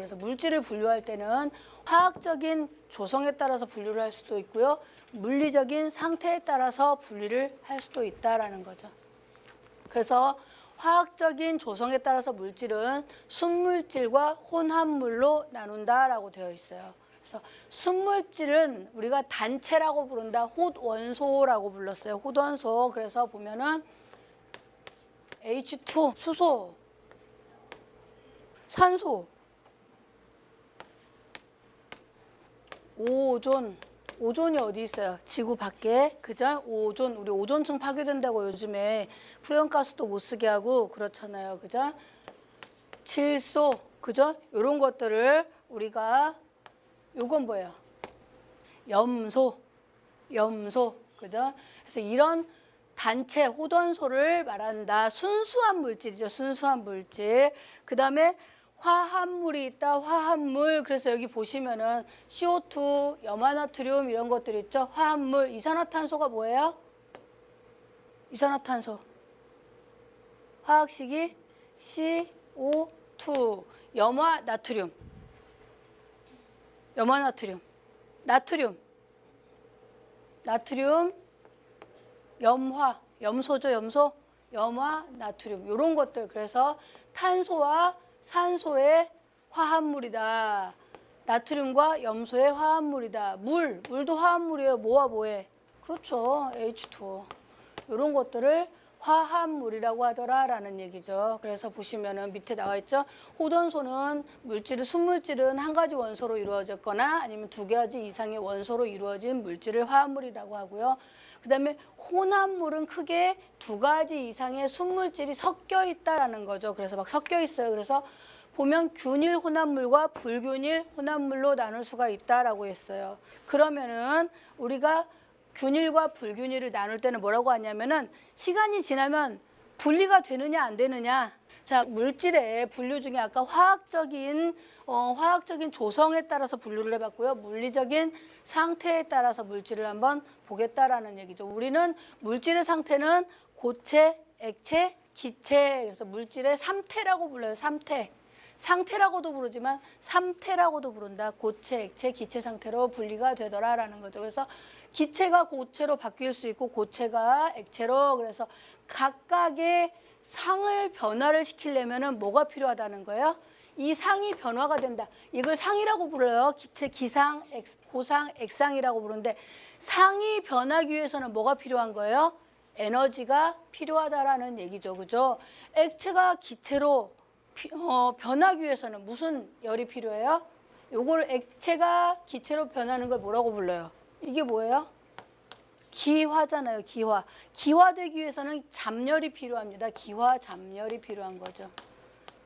그래서 물질을 분류할 때는 화학적인 조성에 따라서 분류를 할 수도 있고요. 물리적인 상태에 따라서 분리를 할 수도 있다라는 거죠. 그래서 화학적인 조성에 따라서 물질은 순물질과 혼합물로 나눈다라고 되어 있어요. 그래서 순물질은 우리가 단체라고 부른다. 홑원소라고 불렀어요. 홑원소. 그래서 보면은 H2 수소, 산소, 오존. 오존이 어디 있어요? 지구 밖에. 그죠? 오존. 우리 오존층 파괴된다고 요즘에 프레온가스도 못 쓰게 하고 그렇잖아요. 그죠? 질소. 그죠? 이런 것들을 우리가 요건 뭐예요? 염소. 염소. 그죠? 그래서 이런 단체 홑원소를 말한다. 순수한 물질이죠. 순수한 물질. 그다음에 화합물이 있다. 화합물. 그래서 여기 보시면은 CO2, 염화나트륨 이런 것들 있죠. 화합물. 이산화탄소가 뭐예요? 이산화탄소. 화학식이 CO2. 염화나트륨. 염화나트륨. 나트륨. 나트륨. 염화. 염소죠. 염소. 염화, 나트륨. 이런 것들. 그래서 탄소와 산소의 화합물이다. 나트륨과 염소의 화합물이다. 물도 화합물이에요. 뭐와 뭐해? 그렇죠. H2O. 이런 것들을 화합물이라고 하더라라는 얘기죠. 그래서 보시면은 밑에 나와 있죠. 홑원소는 순물질은 한 가지 원소로 이루어졌거나 아니면 두 가지 이상의 원소로 이루어진 물질을 화합물이라고 하고요. 그다음에 혼합물은 크게 두 가지 이상의 순물질이 섞여 있다라는 거죠. 그래서 막 섞여 있어요. 그래서 보면 균일 혼합물과 불균일 혼합물로 나눌 수가 있다라고 했어요. 그러면은 우리가 균일과 불균일을 나눌 때는 뭐라고 하냐면은 시간이 지나면 분리가 되느냐 안 되느냐. 자, 물질의 분류 중에 아까 화학적인 조성에 따라서 분류를 해봤고요. 물리적인 상태에 따라서 물질을 한번 보겠다라는 얘기죠. 우리는 물질의 상태는 고체, 액체, 기체. 그래서 물질의 3태라고 불러요. 3태. 상태라고도 부르지만 3태라고도 부른다. 고체, 액체, 기체 상태로 분리가 되더라라는 거죠. 그래서 기체가 고체로 바뀔 수 있고 고체가 액체로. 그래서 각각의 상을 변화를 시키려면은 뭐가 필요하다는 거예요? 이 상이 변화가 된다. 이걸 상이라고 불러요. 기체, 기상, 고상, 액상이라고 부르는데 상이 변하기 위해서는 뭐가 필요한 거예요? 에너지가 필요하다라는 얘기죠. 그죠? 액체가 기체로 변하기 위해서는 무슨 열이 필요해요? 요거를 액체가 기체로 변하는 걸 뭐라고 불러요? 이게 뭐예요? 기화잖아요. 기화. 기화되기 위해서는 잡열이 필요합니다. 기화, 잡열이 필요한 거죠.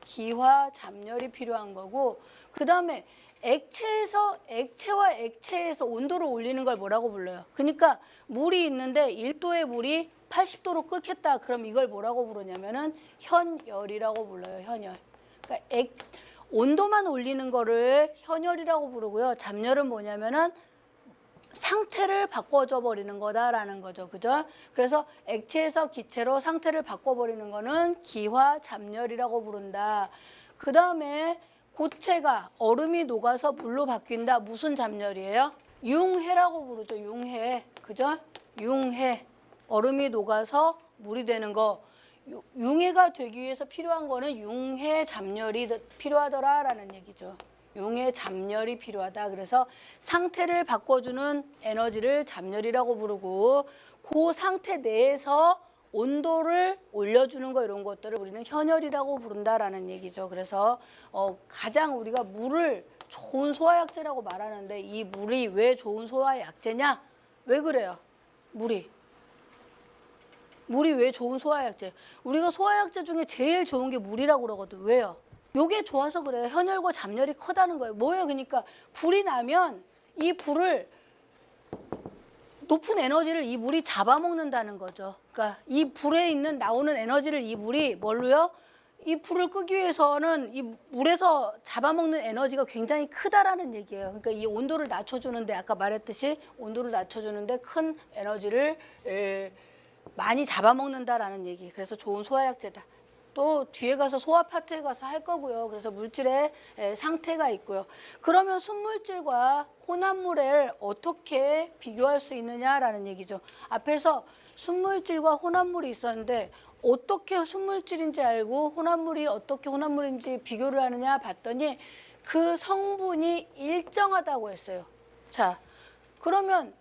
기화, 잡열이 필요한 거고 그 다음에 액체와 액체에서 온도를 올리는 걸 뭐라고 불러요? 그러니까 물이 있는데 1도의 물이 80도로 끓겠다. 그럼 이걸 뭐라고 부르냐면은 현열이라고 불러요. 현열. 그러니까 온도만 올리는 거를 현열이라고 부르고요. 잡열은 뭐냐면은 상태를 바꿔줘 버리는 거다라는 거죠. 그죠? 그래서 액체에서 기체로 상태를 바꿔버리는 거는 기화, 잡열이라고 부른다. 그 다음에 고체가 얼음이 녹아서 물로 바뀐다. 무슨 잡열이에요? 융해라고 부르죠. 융해. 그죠? 융해. 얼음이 녹아서 물이 되는 거. 융해가 되기 위해서 필요한 거는 융해 잡열이 필요하더라라는 얘기죠. 융해 잡열이 필요하다. 그래서 상태를 바꿔주는 에너지를 잡열이라고 부르고 그 상태 내에서 온도를 올려주는 거 이런 것들을 우리는 현열이라고 부른다라는 얘기죠. 그래서 가장 우리가 물을 좋은 소화약제라고 말하는데 이 물이 왜 좋은 소화약제냐? 왜 그래요? 물이 왜 좋은 소화약제? 우리가 소화약제 중에 제일 좋은 게 물이라고 그러거든. 왜요? 요게 좋아서 그래요. 현열과 잡열이 커다는 거예요. 뭐예요? 그러니까 불이 나면 이 불을 높은 에너지를 이 물이 잡아먹는다는 거죠. 그러니까 이 불에 나오는 에너지를 이 물이 뭘로요? 이 불을 끄기 위해서는 이 물에서 잡아먹는 에너지가 굉장히 크다라는 얘기예요. 그러니까 이 온도를 낮춰주는데 아까 말했듯이 온도를 낮춰주는데 큰 에너지를 많이 잡아먹는다라는 얘기. 그래서 좋은 소화약제다. 또 뒤에 가서 소화 파트에 가서 할 거고요. 그래서 물질의 상태가 있고요. 그러면 순물질과 혼합물을 어떻게 비교할 수 있느냐라는 얘기죠. 앞에서 순물질과 혼합물이 있었는데 어떻게 순물질인지 알고 혼합물이 어떻게 혼합물인지 비교를 하느냐 봤더니 그 성분이 일정하다고 했어요. 자, 그러면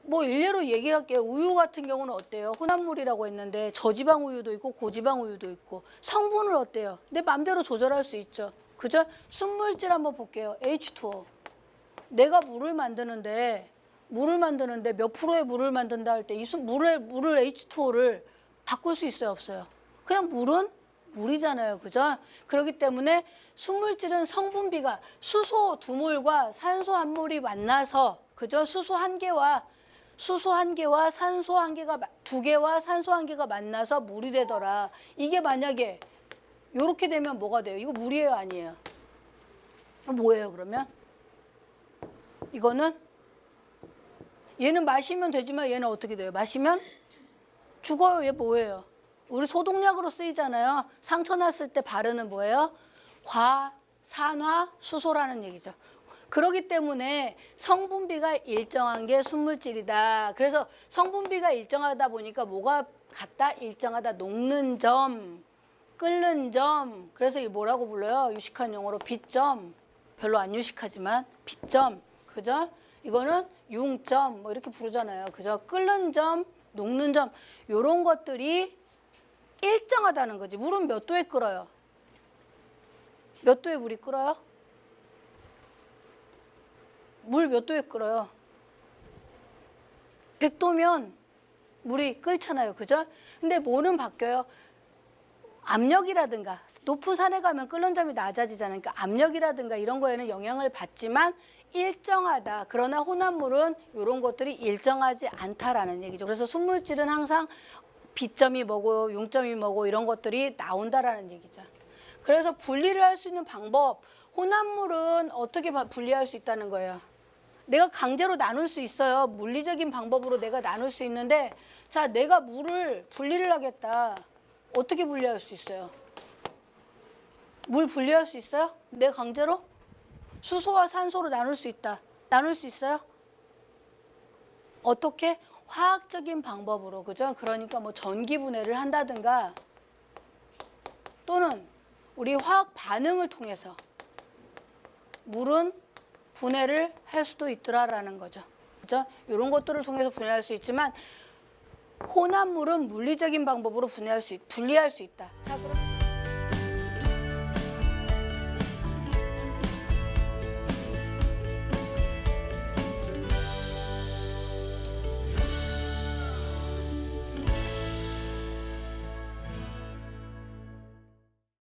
뭐 일례로 얘기할게요. 우유 같은 경우는 어때요? 혼합물이라고 했는데 저지방 우유도 있고 고지방 우유도 있고 성분을 어때요? 내 맘대로 조절할 수 있죠. 그죠? 순물질 한번 볼게요. H2O. 내가 물을 만드는데 몇 프로의 물을 만든다 할 때 이 물을 H2O를 바꿀 수 있어요, 없어요? 그냥 물은 물이잖아요. 그죠? 그렇기 때문에 순물질은 성분비가 수소 두 몰과 산소 한 몰이 만나서 그죠? 수소 한 개와 산소 한 개가 두 개와 산소 한 개가 만나서 물이 되더라. 이게 만약에 이렇게 되면 뭐가 돼요? 이거 물이에요, 아니에요? 뭐예요, 그러면? 이거는 얘는 마시면 되지만 얘는 어떻게 돼요? 마시면 죽어요. 얘 뭐예요? 우리 소독약으로 쓰이잖아요. 상처 났을 때 바르는 뭐예요? 과산화수소라는 얘기죠. 그렇기 때문에 성분비가 일정한 게 순물질이다. 그래서 성분비가 일정하다 보니까 뭐가 같다? 일정하다. 녹는 점, 끓는 점. 그래서 이 뭐라고 불러요? 유식한 용어로 빛점. 별로 안 유식하지만 빛점. 그죠? 이거는 융점 뭐 이렇게 부르잖아요. 그죠? 끓는 점, 녹는 점. 요런 것들이 일정하다는 거지. 물은 몇 도에 끓어요? 몇 도에 물이 끓어요? 물 몇 도에 끓어요? 100도면 물이 끓잖아요. 그죠? 근데 뭐는 바뀌어요? 압력이라든가 높은 산에 가면 끓는 점이 낮아지잖아요. 그러니까 압력이라든가 이런 거에는 영향을 받지만 일정하다. 그러나 혼합물은 이런 것들이 일정하지 않다라는 얘기죠. 그래서 순물질은 항상 B점이 뭐고 융점이 뭐고 이런 것들이 나온다라는 얘기죠. 그래서 분리를 할 수 있는 방법, 혼합물은 어떻게 분리할 수 있다는 거예요. 내가 강제로 나눌 수 있어요. 물리적인 방법으로 내가 나눌 수 있는데 자, 내가 물을 분리를 하겠다. 어떻게 분리할 수 있어요? 물 분리할 수 있어요? 내가 강제로? 수소와 산소로 나눌 수 있다. 나눌 수 있어요? 어떻게? 화학적인 방법으로. 그죠? 그러니까 뭐 전기 분해를 한다든가 또는 우리 화학 반응을 통해서 물은 분해를 할 수도 있더라라는 거죠. 그죠? 이런 것들을 통해서 분해할 수 있지만 혼합물은 물리적인 방법으로 분리할 수 있다. 자, 그럼